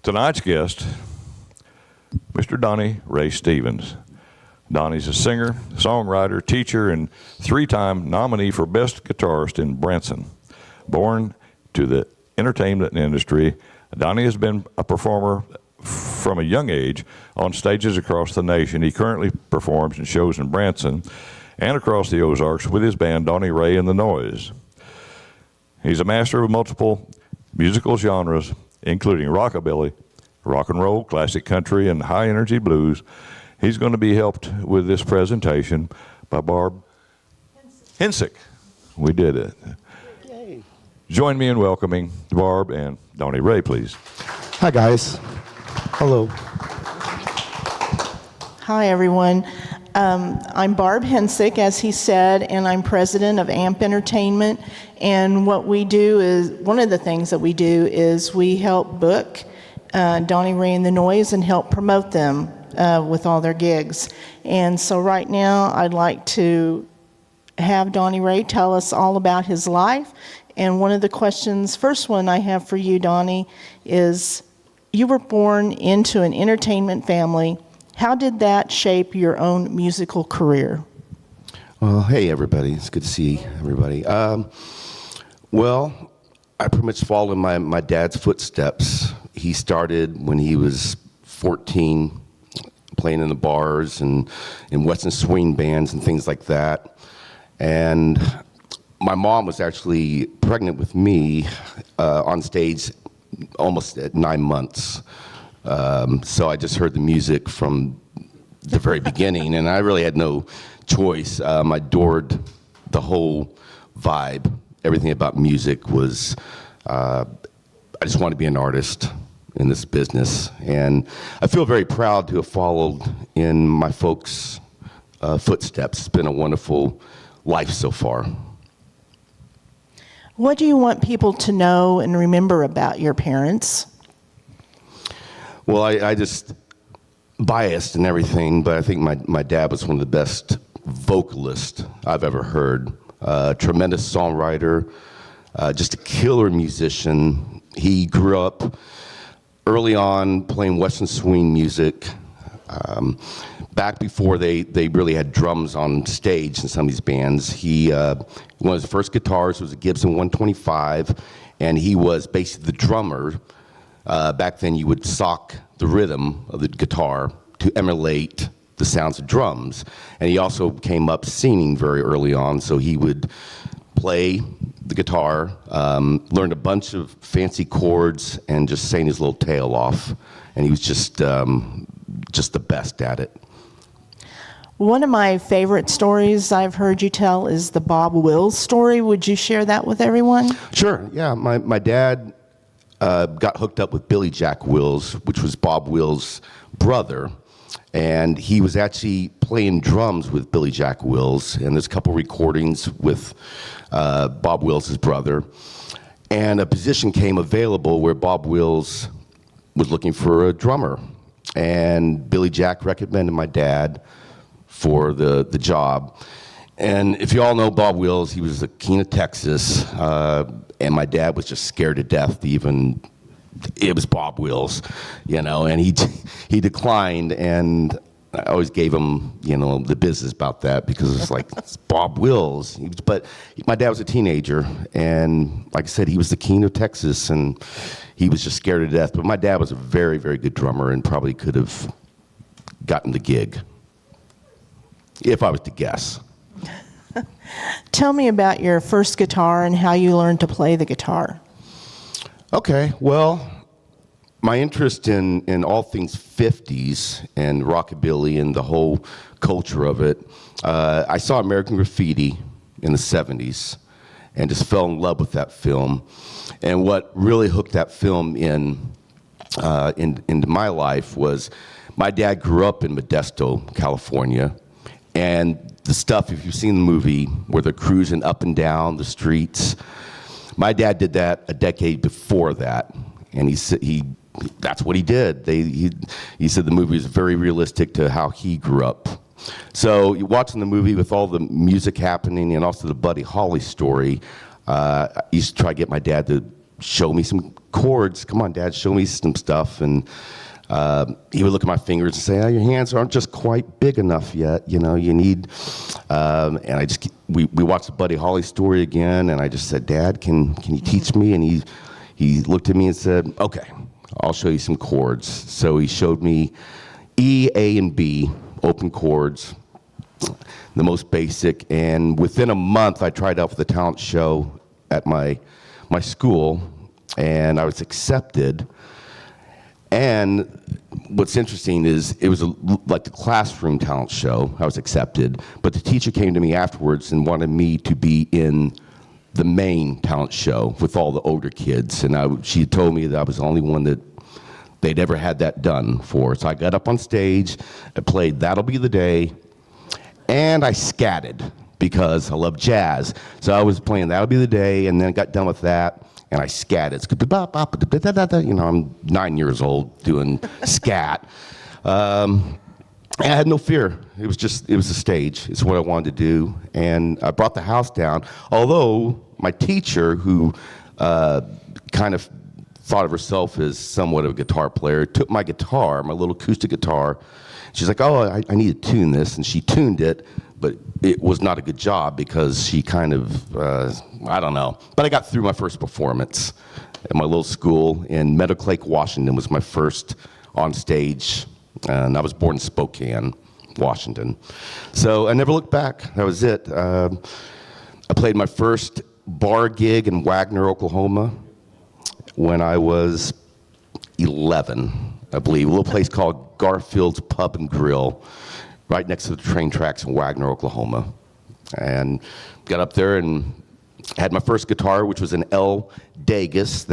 Tonight's guest, Mr. Donnie Ray Stevens. Donnie's a singer, songwriter, teacher, and three-time nominee for Best Guitarist in Branson. Born to the entertainment industry, Donnie has been a performer from a young age on stages across the nation. He currently performs in shows in Branson and across the Ozarks with his band Donnie Ray The Noise. He's a master of multiple musical genres, including rockabilly, rock and roll, classic country, and high-energy blues. He's going to be helped with this presentation by Barb Hensick. We did it. Yay. Join me in welcoming Barb and Donnie Ray, please. Hi, guys. Hello. Hi, everyone. I'm Barb Hensick, as he said, and I'm president of AMP Entertainment. And what we do is, one of the things that we do is we help book Donnie Ray The Noise and help promote them with all their gigs. And so right now, I'd like to have Donnie Ray tell us all about his life. And one of the questions, first one I have for you, Donnie, is you were born into an entertainment family. How did that shape your own musical career? Well, hey, everybody. It's good to see everybody. Well, I pretty much followed in my dad's footsteps. He started when he was 14, playing in the bars and in Western swing bands and things like that. And my mom was actually pregnant with me on stage almost at 9 months. So I just heard the music from the very beginning, and I really had no choice. I adored the whole vibe. Everything about music was, I just wanted to be an artist in this business. And I feel very proud to have followed in my folks' footsteps. It's been a wonderful life so far. What do you want people to know and remember about your parents? Well, I just biased and everything, but I think my dad was one of the best vocalists I've ever heard. Tremendous songwriter, just a killer musician. He grew up early on playing Western swing music. Back before they really had drums on stage in some of these bands, one of his first guitars was a Gibson 125, and he was basically the drummer. Back then you would sock the rhythm of the guitar to emulate the sounds of drums. And he also came up singing very early on, so he would play the guitar, learned a bunch of fancy chords, and just sang his little tail off. And he was just the best at it. One of my favorite stories I've heard you tell is the Bob Wills story. Would you share that with everyone? Sure, yeah. My dad got hooked up with Billy Jack Wills, which was Bob Wills' brother. And he was actually playing drums with Billy Jack Wills. And there's a couple recordings with Bob Wills' brother. And a position came available where Bob Wills was looking for a drummer. And Billy Jack recommended my dad for the job. And if you all know Bob Wills, he was the king of Texas. And my dad was just scared to death to even, it was Bob Wills, and he declined, and I always gave him, the business about that because it's like, it's Bob Wills. But my dad was a teenager, and like I said, he was the king of Texas, and he was just scared to death. But my dad was a very, very good drummer and probably could have gotten the gig, if I was to guess. Tell me about your first guitar and how you learned to play the guitar. Okay, well, my interest in all things 50s and rockabilly and the whole culture of it, I saw American Graffiti in the 70s and just fell in love with that film. And what really hooked that film into my life was my dad grew up in Modesto, California, and the stuff, if you've seen the movie, where they're cruising up and down the streets, my dad did that a decade before that, and that's what he did. He said the movie is very realistic to how he grew up. So watching the movie with all the music happening and also the Buddy Holly story, I used to try to get my dad to show me some chords. Come on, Dad, show me some stuff. And he would look at my fingers and say, oh, your hands aren't just quite big enough yet. You know, you need, and we watched Buddy Holly story again, and I just said, Dad, can you teach me? And he looked at me and said, okay, I'll show you some chords. So he showed me E, A, and B, open chords, the most basic. And within a month, I tried out for the talent show at my school, and I was accepted. And what's interesting is it was like the classroom talent show. I was accepted, but the teacher came to me afterwards and wanted me to be in the main talent show with all the older kids. And she told me that I was the only one that they'd ever had that done for. So I got up on stage, I played That'll Be the Day, and I scatted because I love jazz. So I was playing That'll Be the Day, and then I got done with that, and I scatted. You know, I'm 9 years old doing scat. And I had no fear. It was a stage. It's what I wanted to do. And I brought the house down, although my teacher, who kind of thought of herself as somewhat of a guitar player, took my guitar, my little acoustic guitar. She's like, oh, I need to tune this. And she tuned it, but it was not a good job because she kind of, I don't know. But I got through my first performance at my little school in Meadow Lake, Washington was my first on stage. And I was born in Spokane, Washington. So I never looked back. That was it. I played my first bar gig in Wagner, Oklahoma when I was 11, I believe. A little place called Garfield's Pub and Grill, right next to the train tracks in Wagner, Oklahoma. And got up there and had my first guitar, which was an L. Dagus.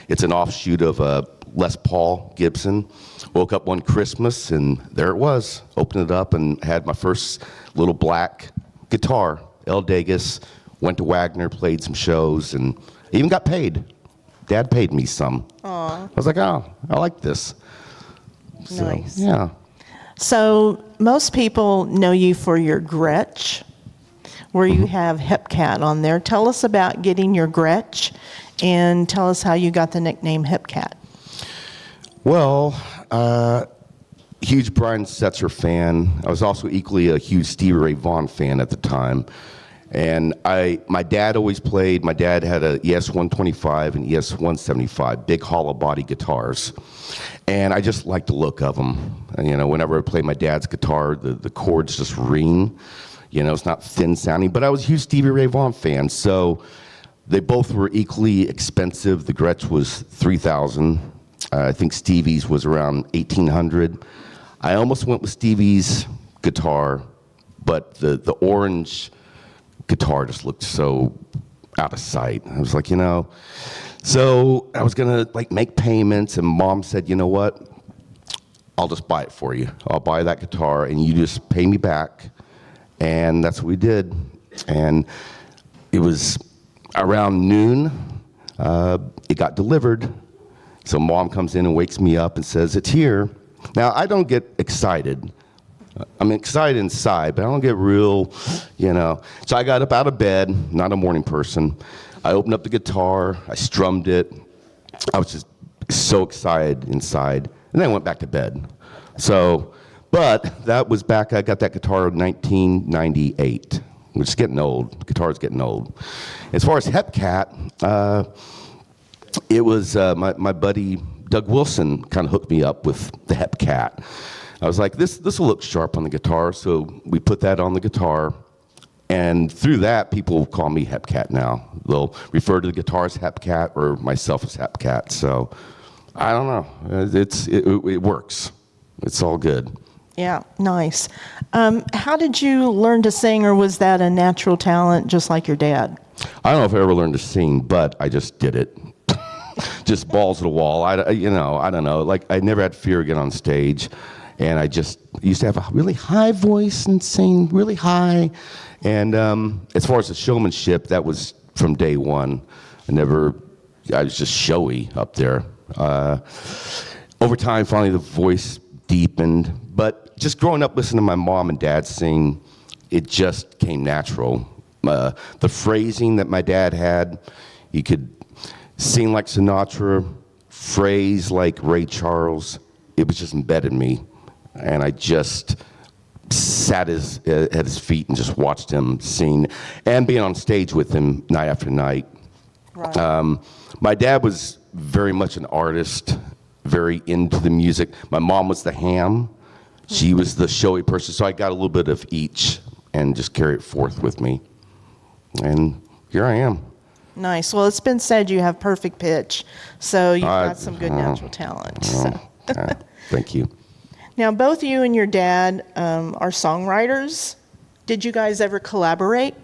It's an offshoot of a Les Paul Gibson. Woke up one Christmas and there it was. Opened it up and had my first little black guitar, L. Dagus. Went to Wagner, played some shows, and even got paid. Dad paid me some. Aww. I was like, oh, I like this. So, Nice. Yeah. So most people know you for your Gretsch, where you have Hepcat on there. Tell us about getting your Gretsch, and tell us how you got the nickname Hepcat. Well, huge Brian Setzer fan. I was also equally a huge Stevie Ray Vaughan fan at the time. And my dad always played. My dad had a ES-125 and ES-175, big hollow body guitars. And I just liked the look of them. And, you know, whenever I play my dad's guitar, the chords just ring. You know, it's not thin sounding. But I was a huge Stevie Ray Vaughan fan. So they both were equally expensive. The Gretsch was $3,000. I think Stevie's was around $1,800. I almost went with Stevie's guitar, but the orange guitar just looked so out of sight. I was like, you know, so I was gonna make payments, and Mom said, you know what, I'll just buy it for you. I'll buy that guitar and you just pay me back. And that's what we did. And it was around noon, it got delivered. So Mom comes in and wakes me up and says, it's here. Now, I don't get excited. I'm excited inside, but I don't get real, you know. So I got up out of bed, not a morning person. I opened up the guitar, I strummed it. I was just so excited inside. And then I went back to bed. So, but that was back, I got that guitar in 1998, which is getting old. The guitar's getting old. As far as Hepcat, it was my buddy Doug Wilson kind of hooked me up with the Hepcat. I was like, this will look sharp on the guitar, so we put that on the guitar, and through that, people call me Hepcat now. They'll refer to the guitar as Hepcat or myself as Hepcat. So I don't know. It works. It's all good. Yeah, nice. How did you learn to sing, or was that a natural talent just like your dad? I don't know if I ever learned to sing, but I just did it. Just balls to the wall. I don't know. Like, I never had fear to get on stage. And I just used to have a really high voice and sing really high. And as far as the showmanship, that was from day one. I was just showy up there. Over time, finally, the voice deepened. But just growing up listening to my mom and dad sing, it just came natural. The phrasing that my dad had, you could sing like Sinatra, phrase like Ray Charles. It was just embedded in me, and I just sat at his feet and just watched him sing, and being on stage with him night after night. Right. My dad was very much an artist, very into the music. My mom was the ham. She was the showy person, so I got a little bit of each and just carried it forth with me. And here I am. Nice. Well, it's been said you have perfect pitch, so you've got some good natural talent. So. Thank you. Now, both you and your dad are songwriters. Did you guys ever collaborate?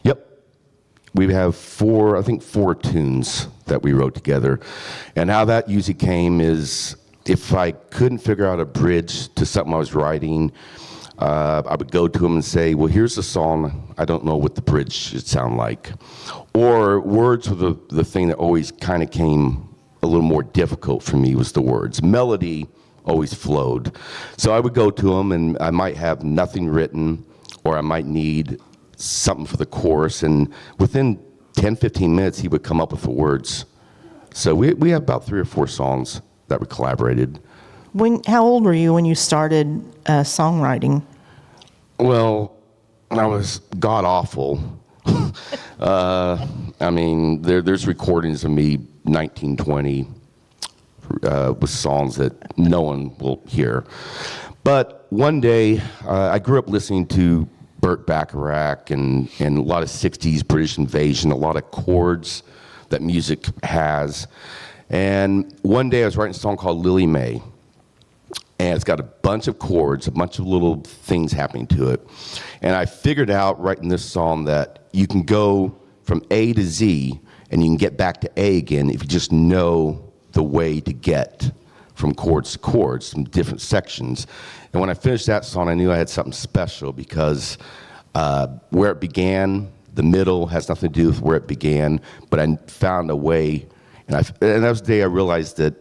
Yep. We have four tunes that we wrote together. And how that usually came is if I couldn't figure out a bridge to something I was writing, I would go to him and say, well, here's the song. I don't know what the bridge should sound like. Or words were the thing that always kind of came a little more difficult for me was the words. Melody always flowed. So I would go to him and I might have nothing written or I might need something for the chorus. And within 10, 15 minutes, he would come up with the words. So we have about 3 or 4 songs that we collaborated. How old were you when you started songwriting? Well, I was god-awful. I mean, there's recordings of me 19, 20 with songs that no one will hear. But one day, I grew up listening to Burt Bacharach and a lot of 60s British Invasion, a lot of chords that music has. And one day I was writing a song called Lily May. And it's got a bunch of chords, a bunch of little things happening to it. And I figured out writing this song that you can go from A to Z and you can get back to A again if you just know the way to get from chords to chords, from different sections. And when I finished that song, I knew I had something special because where it began, the middle has nothing to do with where it began, but I found a way. And that was the day I realized that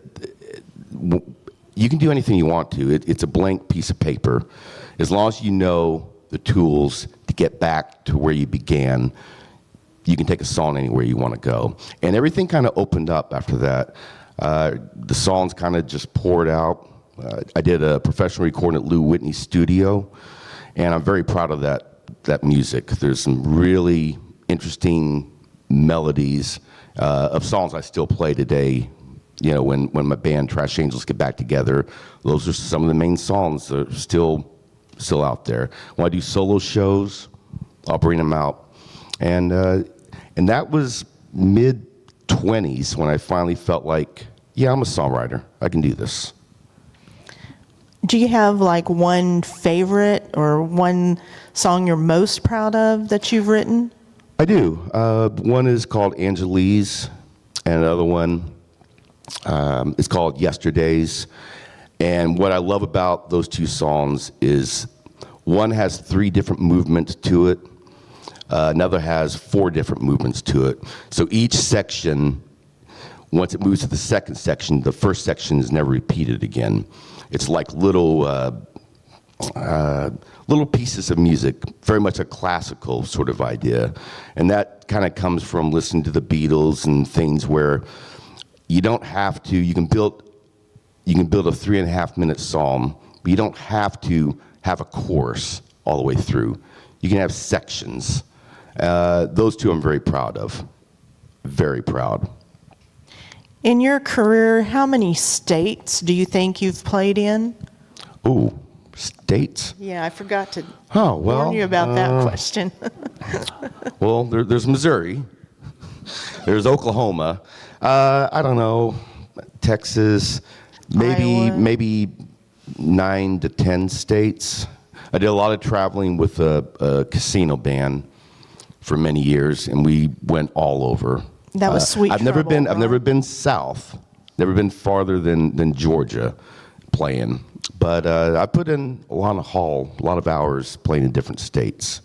you can do anything you want to. It's a blank piece of paper. As long as you know the tools to get back to where you began, you can take a song anywhere you want to go. And everything kind of opened up after that. The songs kind of just poured out. I did a professional recording at Lou Whitney's studio, and I'm very proud of that music. There's some really interesting melodies of songs I still play today. You know, when my band Trash Angels get back together, those are some of the main songs that are still out there. When I do solo shows, I'll bring them out. And that was mid-20s when I finally felt like, yeah, I'm a songwriter. I can do this. Do you have like one favorite or one song you're most proud of that you've written? I do. One is called Angelise, and another one is called Yesterdays. And what I love about those 2 songs is one has 3 different movements to it. Another has 4 different movements to it. So each section, once it moves to the second section, the first section is never repeated again. It's like little pieces of music, very much a classical sort of idea. And that kind of comes from listening to the Beatles and things where you don't have to, you can build a 3.5-minute song, but you don't have to have a chorus all the way through. You can have sections. Those 2 I'm very proud of. Very proud. In your career, how many states do you think you've played in? Ooh, states? Yeah, I forgot to warn you about that question. Well, there's Missouri. There's Oklahoma. I don't know, Texas, maybe 9 to 10 states. I did a lot of traveling with a casino band for many years, and we went all over. That was sweet. I've never been south, never been farther than Georgia playing. But I put in a lot of hours playing in different states.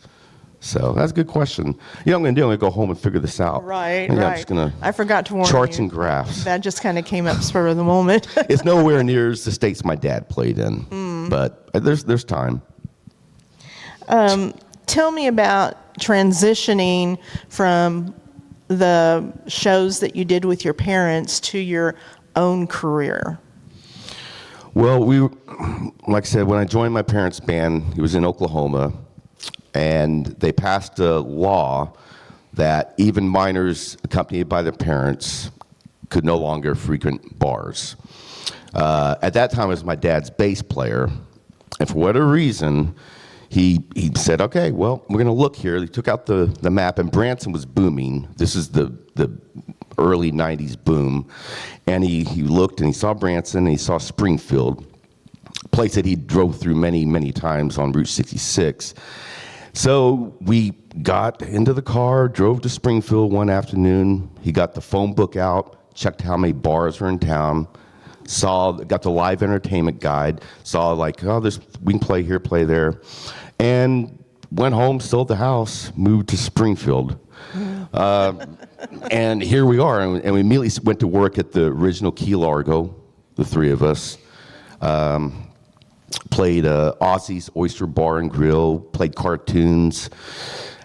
So that's a good question. You know what I'm going to do? I'm going to go home and figure this out. Right. I'm just going to. I forgot to warn you. Charts and graphs. That just kind of came up spur of the moment. It's nowhere near the states my dad played in, but there's time. Tell me about transitioning from the shows that you did with your parents to your own career? Well, like I said, when I joined my parents' band, it was in Oklahoma, and they passed a law that even minors accompanied by their parents could no longer frequent bars. At that time, it was my dad's bass player, and for whatever reason, he said, okay, well, we're going to look here. He took out the map, and Branson was booming. This is the early 90s boom. And he looked, and he saw Branson, and he saw Springfield, a place that he drove through many, many times on Route 66. So we got into the car, drove to Springfield one afternoon. He got the phone book out, checked how many bars were in town, got the live entertainment guide, saw like, oh, we can play here, play there, and went home, sold the house, moved to Springfield. And here we are, and we immediately went to work at the original Key Largo, the three of us. Played Aussie's Oyster Bar and Grill, played cartoons,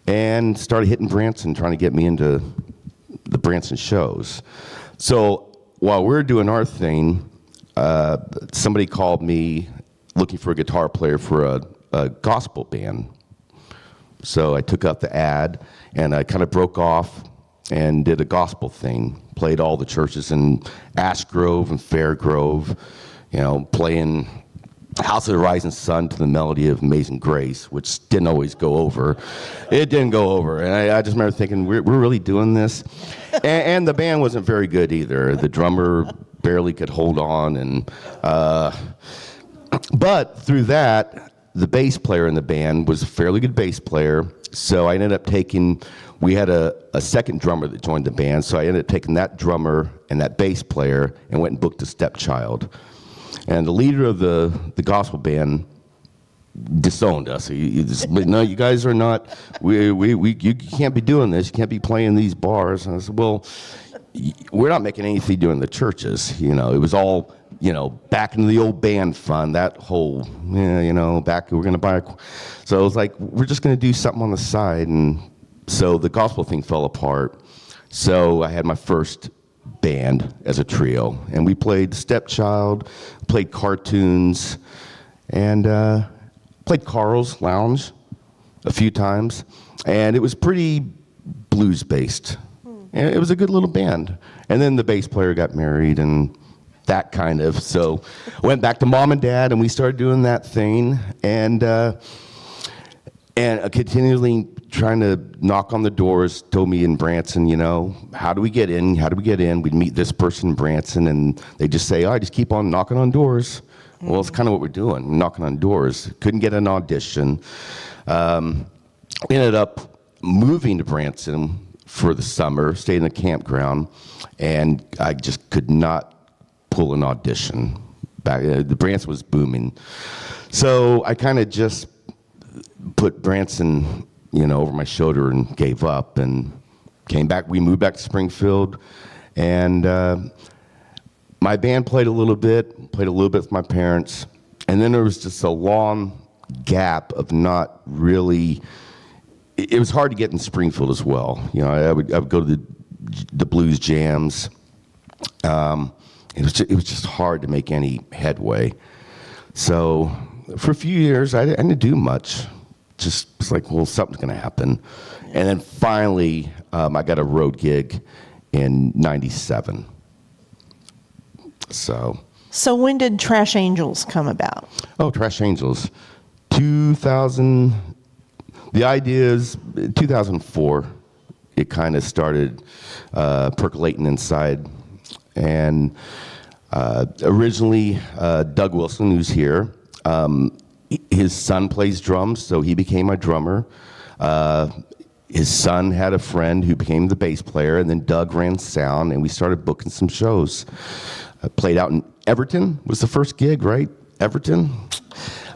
and started hitting Branson, trying to get me into the Branson shows. So while we were doing our thing, somebody called me looking for a guitar player for a gospel band. So I took out the ad, and I kind of broke off and did a gospel thing. Played all the churches in Ash Grove and Fairgrove, playing House of the Rising Sun to the melody of Amazing Grace, which didn't always go over. It didn't go over, and I just remember thinking, we're really doing this? And the band wasn't very good either. The drummer barely could hold on, but through that, the bass player in the band was a fairly good bass player, so I ended up we had a second drummer that joined the band, so I ended up taking that drummer and that bass player and went and booked a stepchild. And the leader of the gospel band disowned us. He just, no, you guys are not, you can't be doing this, you can't be playing these bars. And I said, well, we're not making anything doing the churches. It was all, back into the old band fund, that whole, back, we're going to buy so it was like, we're just going to do something on the side. And so the gospel thing fell apart. So I had my first band as a trio, and we played Stepchild, played cartoons, and played Carl's Lounge a few times, and it was pretty blues-based. And it was a good little band. And then the bass player got married, and that kind of, so I went back to mom and dad, and we started doing that thing, and continually trying to knock on the doors, told me in Branson, how do we get in? How do we get in? We'd meet this person in Branson, and they just say, just keep on knocking on doors. Mm-hmm. Well, it's kind of what we're doing. We're knocking on doors. Couldn't get an audition. Ended up moving to Branson for the summer, stayed in a campground, and I just could not pull an audition. The Branson was booming. So I kind of just put Branson over my shoulder and gave up and came back. We moved back to Springfield, and my band played a little bit with my parents, and then there was just a long gap of not really, it was hard to get in Springfield as well. I would go to the blues jams. It was just hard to make any headway. So for a few years, I didn't do much. Just was like, well, something's going to happen. And then finally, I got a road gig in '97. So when did Trash Angels come about? Oh, Trash Angels. 2000, the idea is 2004, it kind of started percolating inside. And originally, Doug Wilson, who's here, his son plays drums, so he became my drummer. His son had a friend who became the bass player, and then Doug ran sound, and we started booking some shows. Played out in Everton, was the first gig, right? Everton.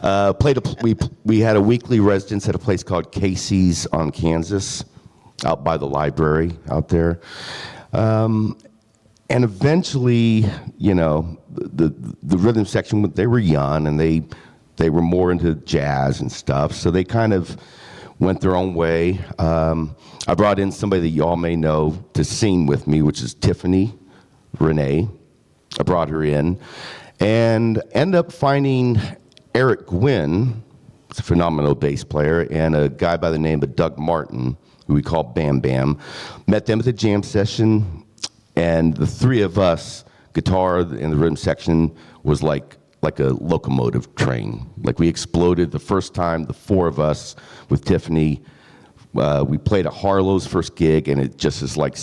We had a weekly residence at a place called Casey's on Kansas, out by the library out there. And eventually, the rhythm section, they were young, and they were more into jazz and stuff, so they kind of went their own way. I brought in somebody that y'all may know to sing with me, which is Tiffany Renee. I brought her in and ended up finding Eric Gwynn, who's a phenomenal bass player, and a guy by the name of Doug Martin, who we call Bam Bam. Met them at the jam session, and the three of us, guitar and the rhythm section, was like a locomotive train. Like we exploded the first time, the four of us with Tiffany. We played at Harlow's first gig, and it just is like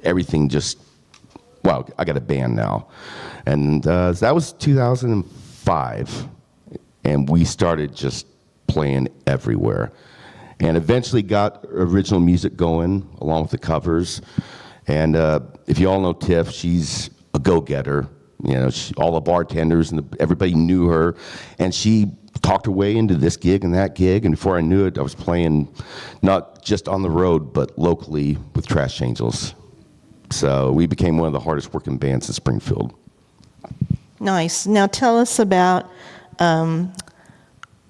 everything just, wow, I got a band now. And that was 2005, and we started just playing everywhere. And eventually got original music going, along with the covers. And if you all know Tiff, she's a go-getter. You know, all the bartenders and everybody knew her, and she talked her way into this gig and that gig. And before I knew it, I was playing not just on the road, but locally with Trash Angels. So we became one of the hardest working bands in Springfield. Nice. Now tell us about,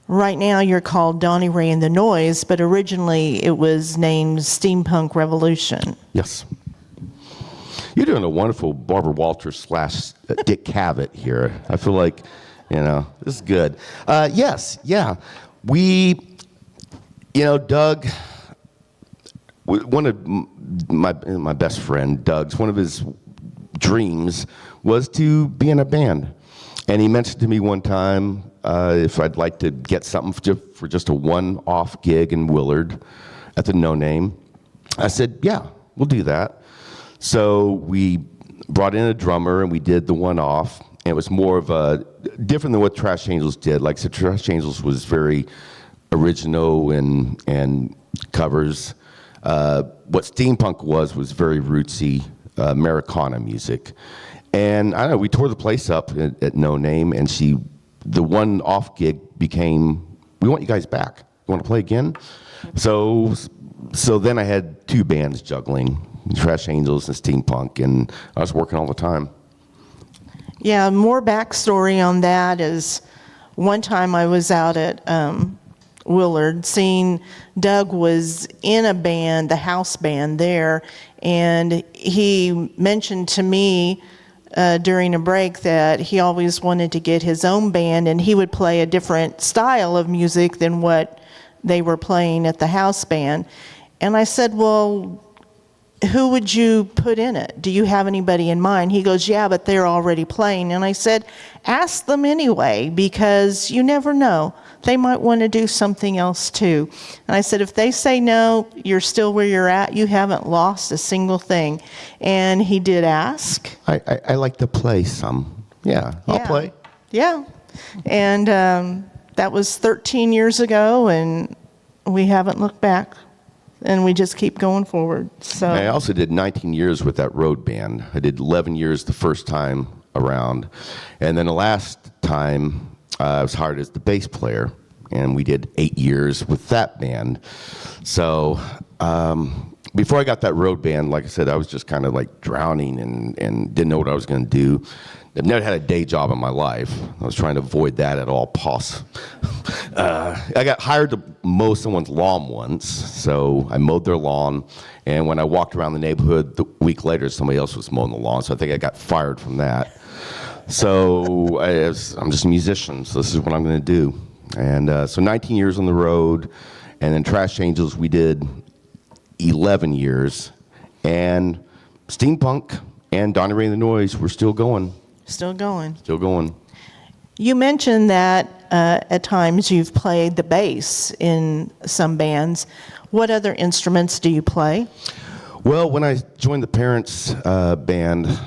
right now you're called Donnie Ray The Noise, but originally it was named Steampunk Revolution. Yes. You're doing a wonderful Barbara Walters / Dick Cavett here. I feel like, you know, this is good. Yes, yeah. We, you know, Doug, one of my best friend, Doug's, one of his dreams was to be in a band. And he mentioned to me one time if I'd like to get something for just a one-off gig in Willard at the No Name. I said, yeah, we'll do that. So we brought in a drummer and we did the one-off. And it was more of a, different than what Trash Angels did. Like I said, Trash Angels was very original and covers. What Steampunk was very rootsy, Americana music. And I don't know, we tore the place up at No Name, and the one-off gig became, we want you guys back. You want to play again? So then I had two bands juggling, Trash Angels and Steampunk, and I was working all the time. Yeah, more backstory on that is one time I was out at Willard seeing Doug was in a band, the house band there, and he mentioned to me during a break that he always wanted to get his own band, and he would play a different style of music than what they were playing at the house band. And I said, well, who would you put in it? Do you have anybody in mind? He goes, yeah, but they're already playing. And I said, ask them anyway, because you never know. They might want to do something else too. And I said, if they say no, you're still where you're at. You haven't lost a single thing. And he did ask. I like to play some. Yeah, I'll play. Yeah. And that was 13 years ago, and we haven't looked back. And we just keep going forward. So I also did 19 years with that road band. I did 11 years the first time around. And then the last time, I was hired as the bass player. And we did 8 years with that band. So before I got that road band, like I said, I was just kind of like drowning and didn't know what I was going to do. I've never had a day job in my life. I was trying to avoid that at all costs. I got hired to mow someone's lawn once, so I mowed their lawn. And when I walked around the neighborhood, the week later, somebody else was mowing the lawn, so I think I got fired from that. So I'm just a musician, so this is what I'm going to do. And so 19 years on the road, and then Trash Angels, we did 11 years. And Steampunk and Donnie Ray The Noise, we're still going. Still going. Still going. You mentioned that at times you've played the bass in some bands. What other instruments do you play? Well, when I joined the Parents band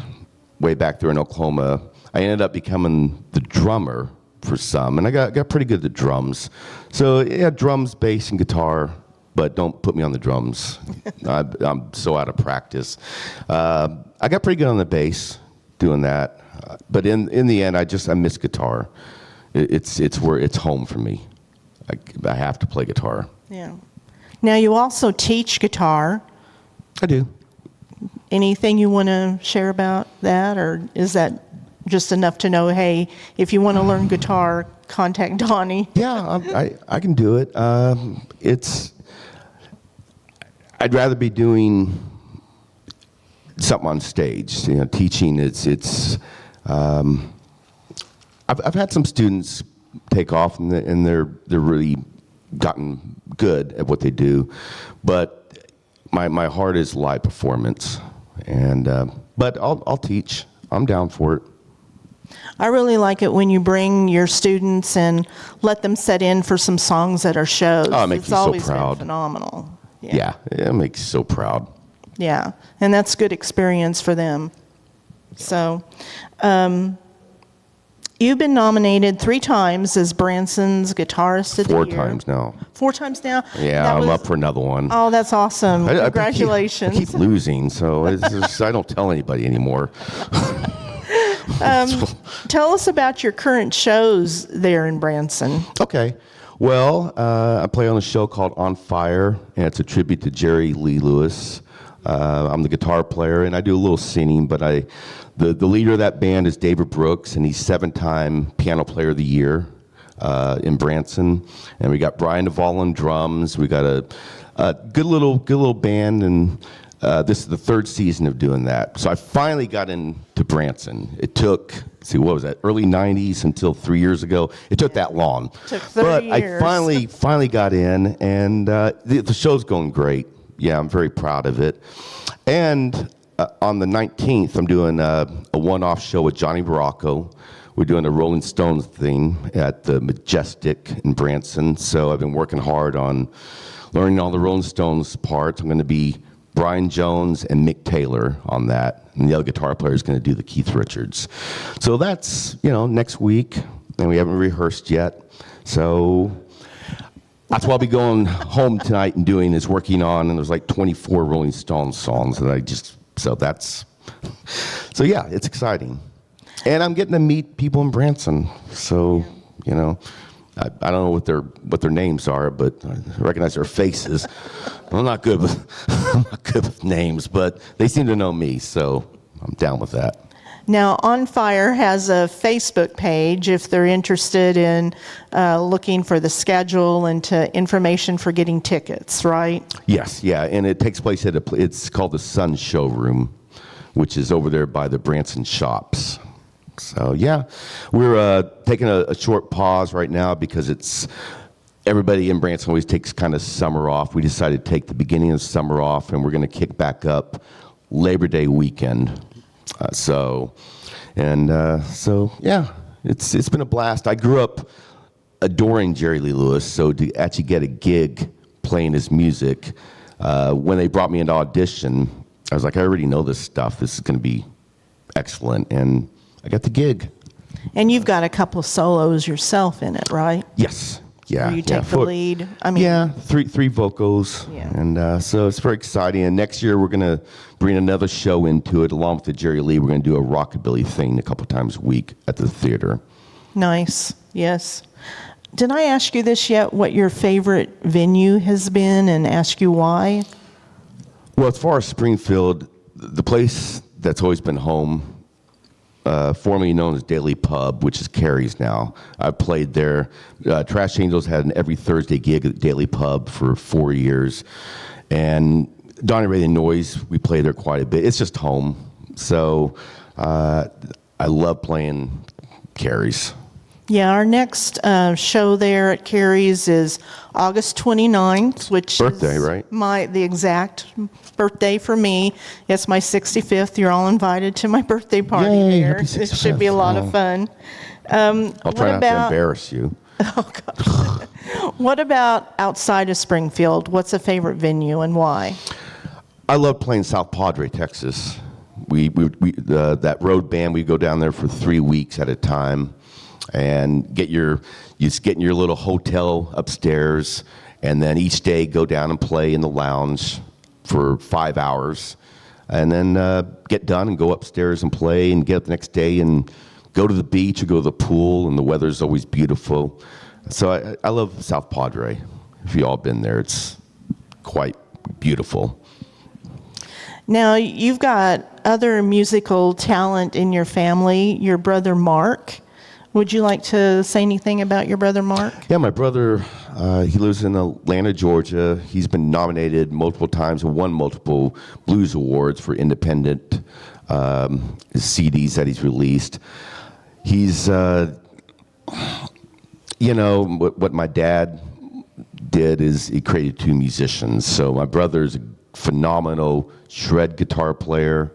way back there in Oklahoma, I ended up becoming the drummer for some, and I got pretty good at the drums. So yeah, drums, bass, and guitar, but don't put me on the drums. I'm so out of practice. I got pretty good on the bass doing that. But in the end, I miss guitar. It's where it's home for me. I have to play guitar. Yeah. Now you also teach guitar. I do. Anything you want to share about that, or is that just enough to know? Hey, if you want to learn guitar, contact Donnie. Yeah, I can do it. I'd rather be doing something on stage. You know, teaching. I've had some students take off, and they're really gotten good at what they do, but my heart is live performance, and but I'll teach. I'm down for it. I really like it when you bring your students and let them set in for some songs at our shows. Oh, it makes it's you so always proud. been phenomenal. Yeah, it makes you so proud. Yeah, and that's good experience for them. So, you've been nominated 3 times as Branson's Guitarist of the Year. 4 times now. 4 times now? Yeah, That I'm was- up for another one. Oh, that's awesome. I Congratulations. keep losing, so I don't tell anybody anymore. Tell us about your current shows there in Branson. Okay. Well, I play on a show called On Fire, and it's a tribute to Jerry Lee Lewis. I'm the guitar player, and I do a little singing, but the leader of that band is David Brooks, and he's 7-time Piano Player of the Year in Branson. And we got Brian Duvall on drums. We got a good little band, and this is the 3rd season of doing that. So I finally got into Branson. It took, what was that, early 90s until 3 years ago. It took that long. Took 30 but years. I finally got in, and the show's going great. Yeah, I'm very proud of it. And on the 19th, I'm doing a one-off show with Johnny Baracco. We're doing a Rolling Stones thing at the Majestic in Branson. So I've been working hard on learning all the Rolling Stones parts. I'm going to be Brian Jones and Mick Taylor on that. And the other guitar player is going to do the Keith Richards. So that's, next week. And we haven't rehearsed yet. So that's what I'll be going home tonight and doing is working on, and there's like 24 Rolling Stones songs that so yeah, it's exciting. And I'm getting to meet people in Branson. So, I don't know what their names are, but I recognize their faces. I'm not good with names, but they seem to know me, so I'm down with that. Now, On Fire has a Facebook page if they're interested in looking for the schedule and information for getting tickets, right? Yes, yeah, and it takes place at it's called the Sun Showroom, which is over there by the Branson Shops. So yeah, we're taking a short pause right now because everybody in Branson always takes kind of summer off. We decided to take the beginning of summer off, and we're going to kick back up Labor Day weekend. So yeah, it's been a blast. I grew up adoring Jerry Lee Lewis, so to actually get a gig playing his music, when they brought me into audition, I was like, I already know this stuff. This is going to be excellent, and I got the gig. And you've got a couple of solos yourself in it, right? Yes. Yeah. Where you take the lead. Yeah, three vocals. Yeah. And so it's very exciting. And next year we're going to bring another show into it. Along with the Jerry Lee, we're going to do a Rockabilly thing a couple times a week at the theater. Nice. Yes. Did I ask you this yet, what your favorite venue has been, and ask you why? Well, as far as Springfield, the place that's always been home, formerly known as Daily Pub, which is Carrie's now. I've played there. Trash Angels had an every Thursday gig at Daily Pub for 4 years. And Donnie Ray The Noise, we play there quite a bit. It's just home. So I love playing Carrie's. Yeah, our next show there at Carrie's is August 29th, which Birthday, is right? the exact birthday for me. It's my 65th. You're all invited to my birthday party Yay, there. happy It should be a 65th. lot of fun. I'll try not to embarrass you. Oh, God. What about outside of Springfield? What's a favorite venue and why? I love playing South Padre, Texas. That road band, we go down there for 3 weeks at a time. And get in your little hotel upstairs, and then each day go down and play in the lounge for 5 hours, and then get done and go upstairs and play, and get up the next day and go to the beach or go to the pool, and the weather's always beautiful. So I love South Padre. If you all been there, it's quite beautiful. Now, you've got other musical talent in your family. Your brother Mark Would you like to say anything about your brother Mark? Yeah, my brother, he lives in Atlanta, Georgia. He's been nominated multiple times and won multiple blues awards for independent CDs that he's released. He's, you know, what my dad did is he created two musicians. So my brother's a phenomenal shred guitar player.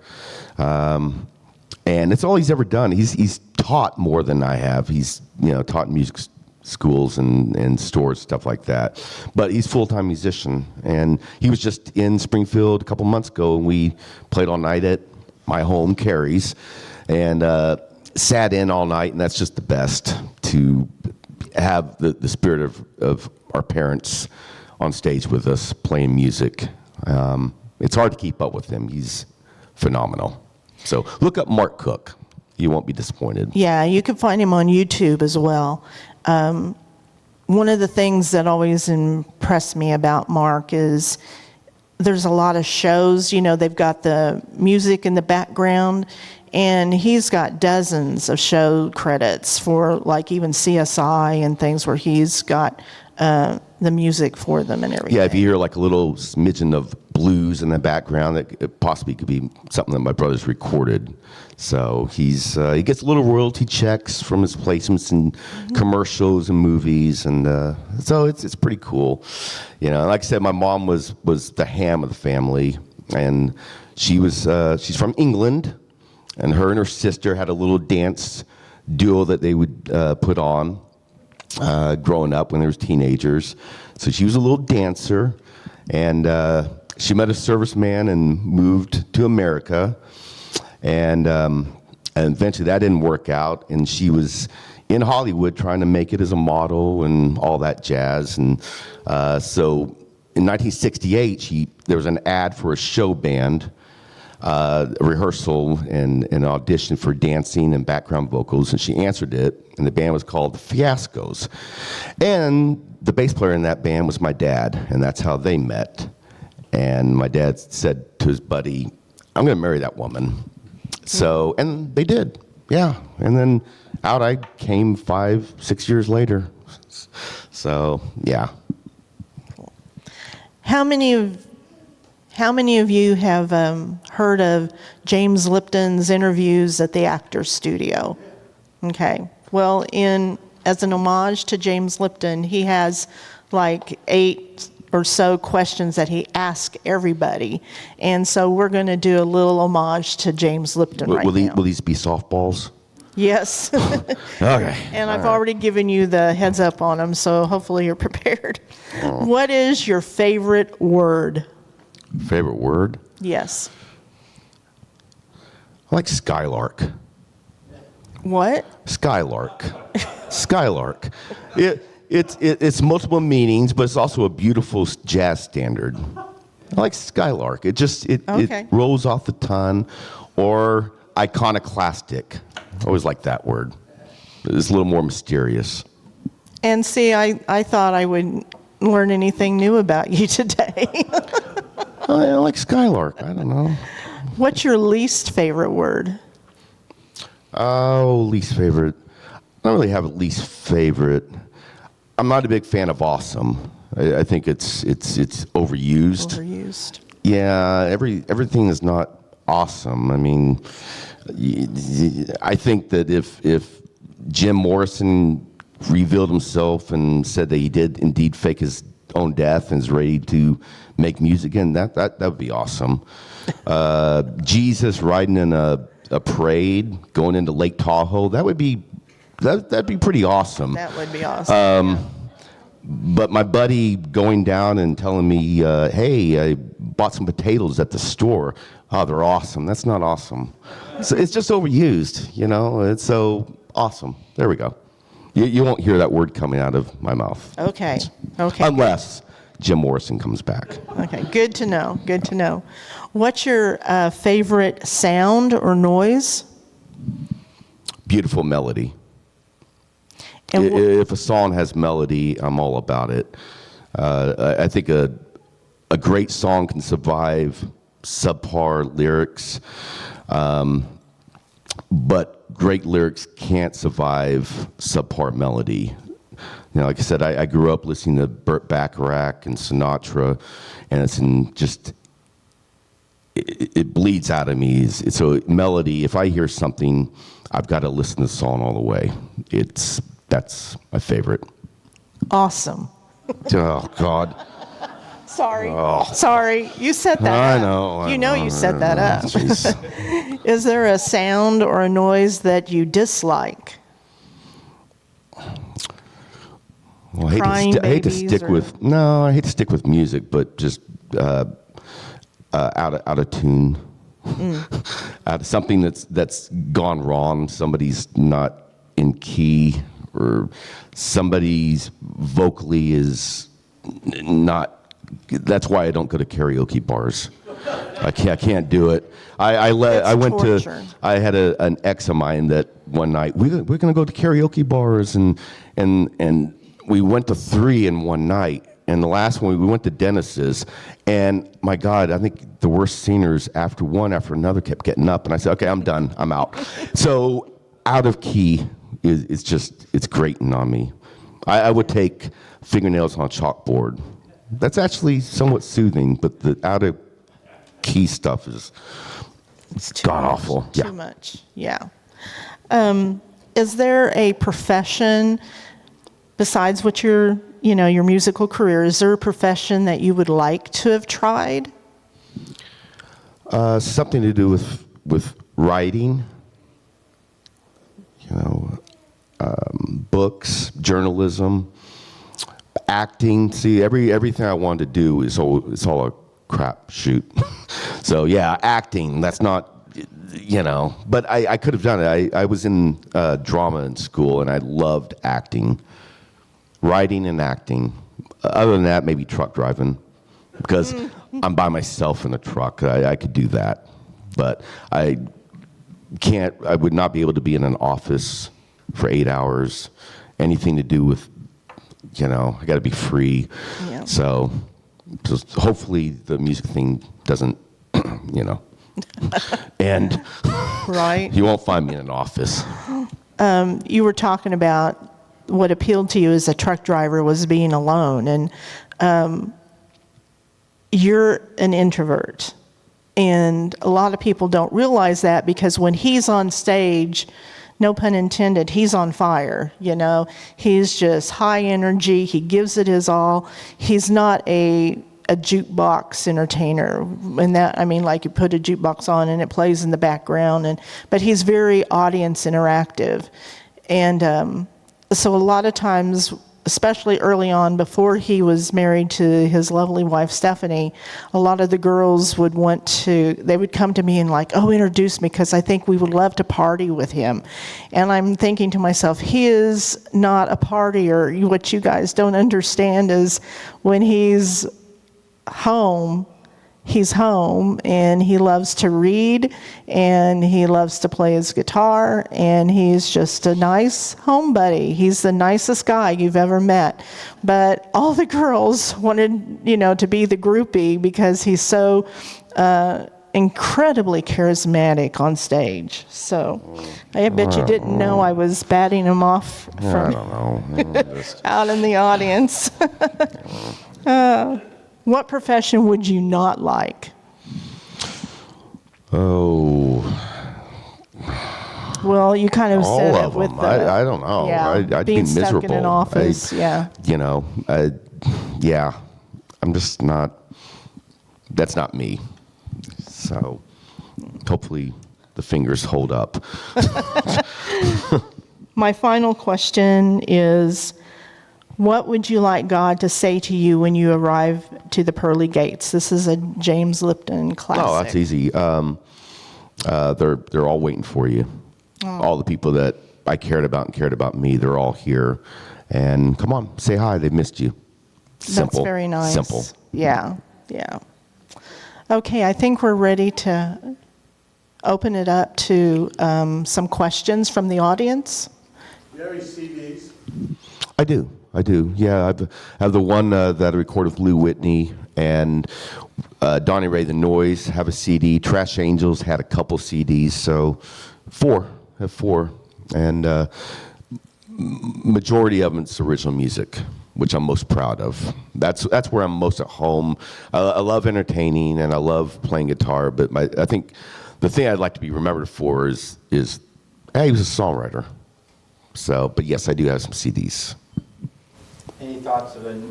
And it's all he's ever done. He's taught more than I have. He's, you know, taught in music schools and stores, stuff like that. But he's a full-time musician. And he was just in Springfield a couple months ago, and we played all night at my home, Carrie's, and sat in all night. And that's just the best, to have the spirit of our parents on stage with us playing music. It's hard to keep up with him. He's phenomenal. So look up Mark Cook. You won't be disappointed. Yeah, you can find him on YouTube as well. One of the things that always impressed me about Mark is there's a lot of shows. You know, they've got the music in the background, and he's got dozens of show credits for, like, even CSI and things where he's got the music for them and everything. Yeah, if you hear like a little smidgen of blues in the background, it possibly could be something that my brother's recorded. So he gets little royalty checks from his placements in commercials and movies, and so it's pretty cool. You know, like I said, my mom was the ham of the family, and she's from England, and her sister had a little dance duo that they would put on growing up when they were teenagers. So she was a little dancer, and she met a serviceman and moved to America, and eventually that didn't work out, and she was in Hollywood trying to make it as a model and all that jazz. And so in 1968, there was an ad for a show band, a rehearsal and an audition for dancing and background vocals, and she answered it, and the band was called the Fiascos. And the bass player in that band was my dad, and that's how they met. And my dad said to his buddy, I'm going to marry that woman. So, and they did, yeah. And then out I came 5-6 years later. So, yeah. How many of you have heard of James Lipton's interviews at the Actors Studio? Okay. Well, as an homage to James Lipton, he has like 8 or so questions that he asks everybody. And so we're going to do a little homage to James Lipton now. Will these be softballs? Yes. Okay. And I've already given you the heads up on them, so hopefully you're prepared. Oh. What is your favorite word? Favorite word? Yes. I like skylark. What? Skylark. Skylark. It's multiple meanings, but it's also a beautiful jazz standard. I like skylark. It rolls off the tongue, or iconoclastic. I always like that word. It's a little more mysterious. And see, I thought I would learn anything new about you today. I like skylark. I don't know. What's your least favorite word? Oh, least favorite. I don't really have a least favorite. I'm not a big fan of awesome. I think it's overused. Overused. Yeah, everything is not awesome. I mean, I think that if Jim Morrison revealed himself and said that he did indeed fake his own death and is ready to make music again, that would be awesome. Jesus riding in a parade going into Lake Tahoe, that'd be pretty awesome. That would be awesome. But my buddy going down and telling me, hey, I bought some potatoes at the store. Oh, they're awesome. That's not awesome. So it's just overused, you know. It's so awesome. There we go. You won't hear that word coming out of my mouth. Okay. Unless Jim Morrison comes back. Okay, good to know. Good to know. What's your favorite sound or noise? Beautiful melody. And If a song has melody, I'm all about it. I think a great song can survive subpar lyrics, but great lyrics can't survive subpar melody. You know, like I said, I grew up listening to Burt Bacharach and Sinatra, and it's it bleeds out of me. So melody, if I hear something, I've got to listen to the song all the way. That's my favorite. Awesome. Oh, God. Sorry. Oh. Sorry. You set that I up. know. You know you set that up. Jeez. Is there a sound or a noise that you dislike? Well, Crying I hate to babies stick or- with I hate to stick with music, but just out of tune, out of something that's gone wrong. Somebody's not in key, or somebody's vocally is not. That's why I don't go to karaoke bars. I can't do it. I went torture. to. I had an ex of mine that one night we're gonna go to karaoke bars and we went to 3 in one night. And the last one, we went to Dennis's, and my God, I think the worst singers after another kept getting up, and I said, okay, I'm done, I'm out. So out of key it's grating on me. I would take fingernails on a chalkboard. That's actually somewhat soothing, but the out of key stuff is god awful. Too much. Yeah. Is there a profession besides what your musical career? Is there a profession that you would like to have tried? Something to do with writing. Books, journalism, acting. See, everything I wanted to do it's all a crap shoot. So yeah, acting. That's not, but I could have done it. I was in drama in school, and I loved acting, writing and acting. Other than that, maybe truck driving, because I'm by myself in a truck. I could do that, but I would not be able to be in an office for 8 hours. Anything to do with, I got to be free. Yeah. So just hopefully the music thing doesn't, and Right. you won't find me in an office. You were talking about what appealed to you as a truck driver was being alone, and you're an introvert, and a lot of people don't realize that, because when he's on stage, no pun intended, he's on fire. He's just high energy. He gives it his all. He's not a jukebox entertainer, and that, I mean, like you put a jukebox on and it plays in the background, but he's very audience interactive. And so a lot of times, especially early on, before he was married to his lovely wife Stephanie, a lot of the girls would come to me and like, oh, introduce me, because I think we would love to party with him. And I'm thinking to myself, he is not a partier. What you guys don't understand is when he's home and he loves to read and he loves to play his guitar, and he's just a nice home buddy. He's the nicest guy you've ever met. But all the girls wanted, to be the groupie, because he's so incredibly charismatic on stage. So I bet you didn't know I was batting him off I from don't know. out in the audience. What profession would you not like? Oh, Well, you kind of all said of it with them. the, I don't know. Yeah, I'd being be stuck miserable. in an office. Yeah. Yeah. I'm just not. That's not me. So, hopefully, the fingers hold up. My final question is, what would you like God to say to you when you arrive to the pearly gates? This is a James Lipton classic. Oh, that's easy. They're all waiting for you. Oh. All the people that I cared about and cared about me, they're all here. And come on, say hi. They've missed you. Simple. That's very nice. Simple. Yeah. Okay, I think we're ready to open it up to some questions from the audience. Do you have any CDs? I do. Yeah, I have the one that I recorded with Lou Whitney, and Donnie Ray The Noise have a CD. Trash Angels had a couple CDs, so 4. have 4, and majority of it's original music, which I'm most proud of. That's where I'm most at home. I love entertaining and I love playing guitar, but I think the thing I'd like to be remembered for is hey, he was a songwriter. So, but yes, I do have some CDs. Any thoughts of a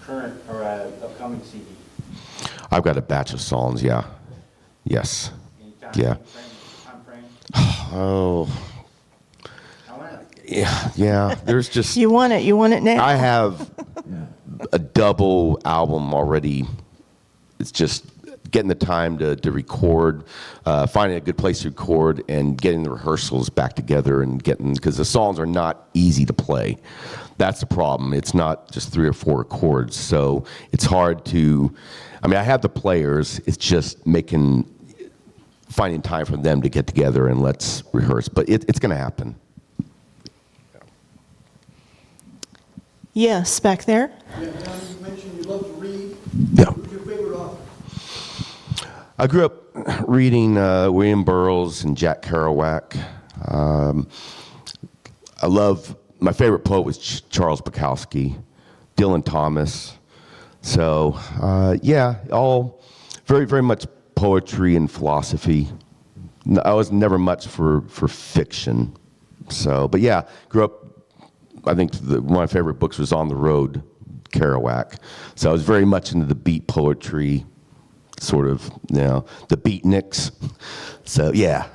current or a upcoming CD? I've got a batch of songs, yeah. Yes. Any Yeah. time frame? Oh, I want yeah. There's just You want it now. I have a double album already. It's just getting the time to record, finding a good place to record, and getting the rehearsals back together and because the songs are not easy to play. That's the problem. It's not just 3 or 4 chords, so it's hard to. I mean, I have the players. It's just finding time for them to get together and let's rehearse. But it's going to happen. Yes, back there. Yeah, now you mentioned you love to read. Yeah. Who's your favorite author? I grew up reading William Burroughs and Jack Kerouac. My favorite poet was Charles Bukowski, Dylan Thomas. So, yeah, all very, very much poetry and philosophy. I was never much for fiction. So, but yeah, grew up, I think one of my favorite books was On the Road, Kerouac. So I was very much into the beat poetry, sort of, the beatniks. So, yeah.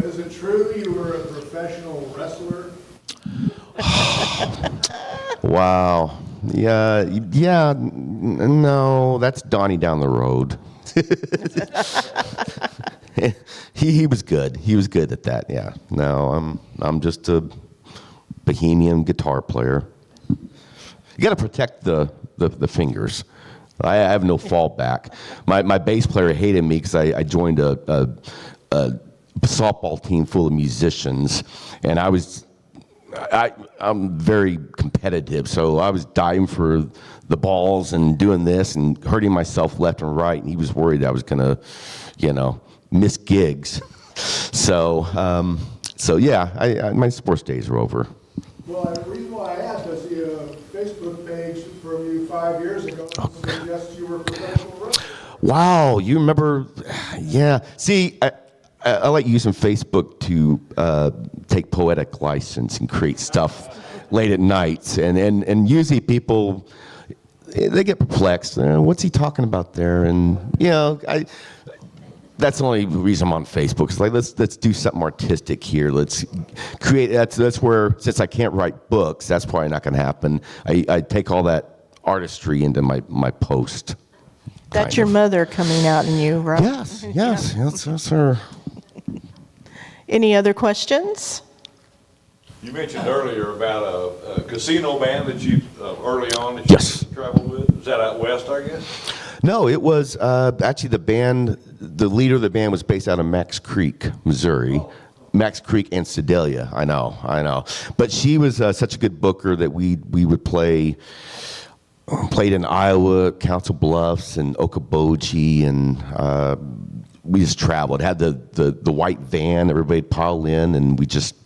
Is it true you were a professional wrestler? Wow. Yeah, no, that's Donnie down the road. He was good. He was good at that, yeah. No, I'm just a bohemian guitar player. You got to protect the fingers. I have no fallback. My bass player hated me because I joined a softball team full of musicians, and I'm very competitive, so I was diving for the balls and doing this and hurting myself left and right, and he was worried I was gonna, miss gigs. So yeah, my sports days are over. Well, the reason why I asked, I see a Facebook page from you 5 years ago that suggests you were a professional wrestler. Wow, you remember? Yeah. See, I like using Facebook to take poetic license and create stuff late at night, and usually people they get perplexed. What's he talking about there? And that's the only reason I'm on Facebook. It's like let's do something artistic here. Let's create. That's where, since I can't write books, that's probably not going to happen. I take all that artistry into my post. That's your mother coming out in you, right? Yes, that's her. Any other questions? You mentioned earlier about a casino band that you early on that Yes. you traveled with. Was that out west, I guess? No, it was actually the leader of the band was based out of Max Creek, Missouri. Max Creek and Sedalia, I know. But she was such a good booker that we would played in Iowa, Council Bluffs, and Okoboji, and we just traveled. Had the white van, everybody'd pile in, and we just,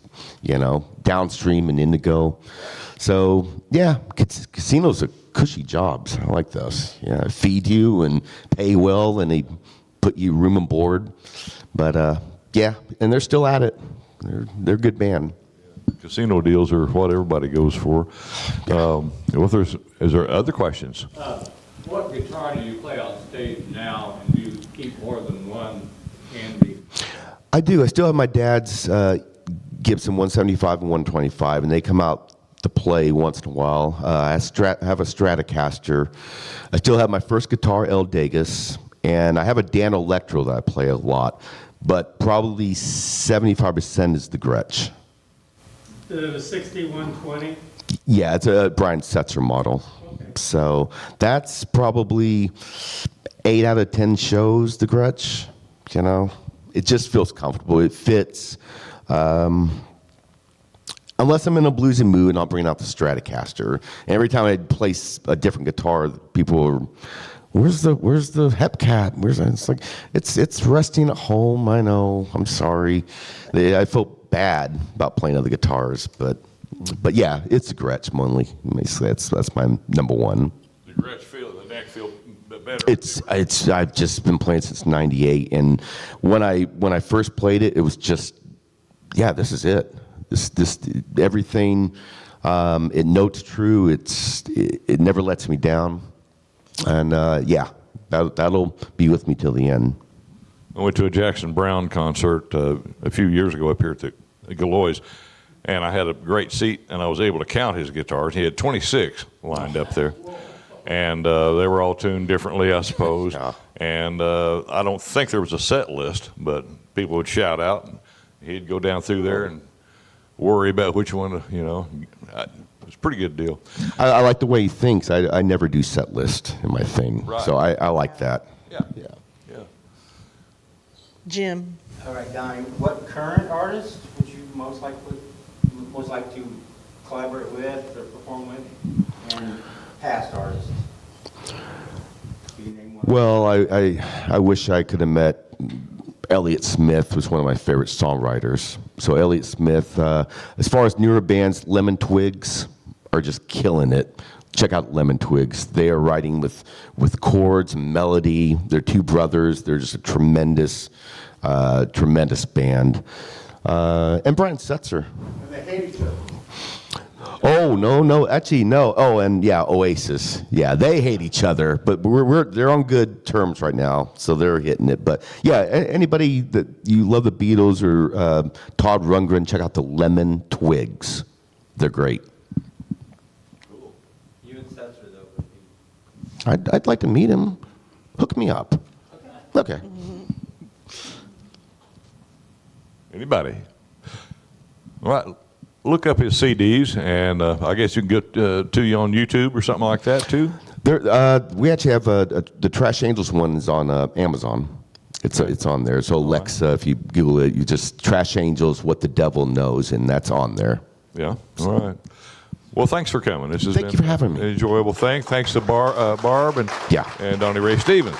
downstream in Indigo. So, yeah, casinos are cushy jobs. I like those. Yeah, feed you and pay well, and they put you room and board. But, yeah, and they're still at it. They're a good band. Casino deals are what everybody goes for. Is there other questions? What guitar do you play on stage now, and do you keep more than one handy? I do. I still have my dad's Gibson 175 and 125, and they come out to play once in a while. I have a Stratocaster. I still have my first guitar, El Degas, and I have a Dan Electro that I play a lot, but probably 75% is the Gretsch. The 6120? Yeah, it's a Brian Setzer model. Okay. So that's probably 8 out of 10 shows, the Gretsch. It just feels comfortable. It fits. Unless I'm in a bluesy mood, and I'll bring out the Stratocaster. And every time I play a different guitar, people Where's the hepcat? It's resting at home. I know. I'm sorry. I felt bad about playing other guitars, but yeah, it's a Gretsch mainly. That's my number one. The neck feel better. I've just been playing since '98, and when I first played it, it was just, yeah, this is it. This everything. It notes true. It never lets me down, and yeah, that'll be with me till the end. I went to a Jackson Browne concert a few years ago up here at the Galois, and I had a great seat, and I was able to count his guitars. He had 26 lined up there, and they were all tuned differently, I suppose. Yeah. And I don't think there was a set list, but people would shout out, and he'd go down through there and worry about which one, it's a pretty good deal. I like the way he thinks. I never do set list in my thing, Right. so I like that. Yeah. Jim. All right, Donnie, what current artist would you most like to collaborate with or perform with, and past artists? Can you name one? Well, I wish I could have met Elliott Smith, was one of my favorite songwriters. So Elliott Smith, as far as newer bands, Lemon Twigs are just killing it. Check out Lemon Twigs. They are writing with chords and melody. They're two brothers. They're just a tremendous band. And Brian Setzer. And they hate each other. Oh, no, actually, no. Oh, and yeah, Oasis. Yeah, they hate each other, but they're on good terms right now, so they're hitting it. But yeah, anybody that you love the Beatles or Todd Rundgren, check out the Lemon Twigs. They're great. Cool. You and Setzer, though, would be... I'd like to meet him. Hook me up. Okay. Anybody? All right. Look up his CDs, and I guess you can get to you on YouTube or something like that too. We actually have the Trash Angels one is on Amazon. It's on there. So Alexa, if you Google it, you just Trash Angels, What the Devil Knows, and that's on there. Yeah. All right. Well, thanks for coming. This has Thank been you for having me. an enjoyable thing. Thanks to Barb and Yeah. Donnie Ray Stevens.